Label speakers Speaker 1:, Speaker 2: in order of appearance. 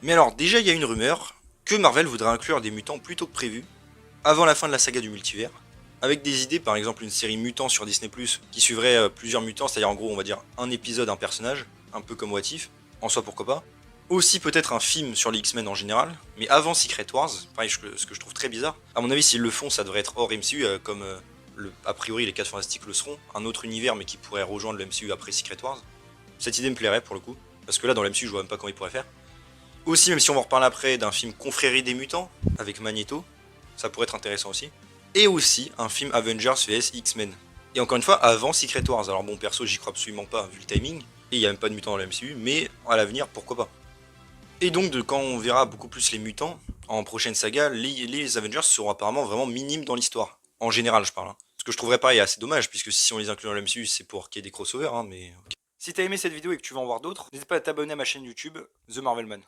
Speaker 1: Mais alors, déjà, il y a une rumeur que Marvel voudrait inclure des mutants plus tôt que prévu, avant la fin de la saga du multivers, avec des idées, par exemple une série Mutants sur Disney+, qui suivrait plusieurs mutants, c'est-à-dire en gros, on va dire un épisode, un personnage, un peu comme What If, en soi pourquoi pas. Aussi peut-être un film sur les X-Men en général, mais avant Secret Wars, pareil, ce que je trouve très bizarre. À mon avis, s'ils le font, ça devrait être hors MCU, comme a priori les 4 Fantastiques le seront, un autre univers mais qui pourrait rejoindre le MCU après Secret Wars. Cette idée me plairait pour le coup, parce que là dans le MCU je vois même pas comment ils pourraient faire. Aussi, même si on va en reparler après, d'un film Confrérie des Mutants, avec Magneto, ça pourrait être intéressant aussi. Et aussi un film Avengers vs X-Men. Et encore une fois, avant Secret Wars. Alors bon, perso, j'y crois absolument pas, vu le timing, et il n'y a même pas de mutants dans la MCU, mais à l'avenir, pourquoi pas. Et donc, quand on verra beaucoup plus les mutants, en prochaine saga, les Avengers seront apparemment vraiment minimes dans l'histoire. En général, je parle. Hein. Ce que je trouverais pareil assez dommage, puisque si on les inclut dans la MCU, c'est pour qu'il y ait des crossovers, hein, mais... Ok. Si t'as aimé cette vidéo et que tu veux en voir d'autres, n'hésite pas à t'abonner à ma chaîne YouTube, The Marvelman.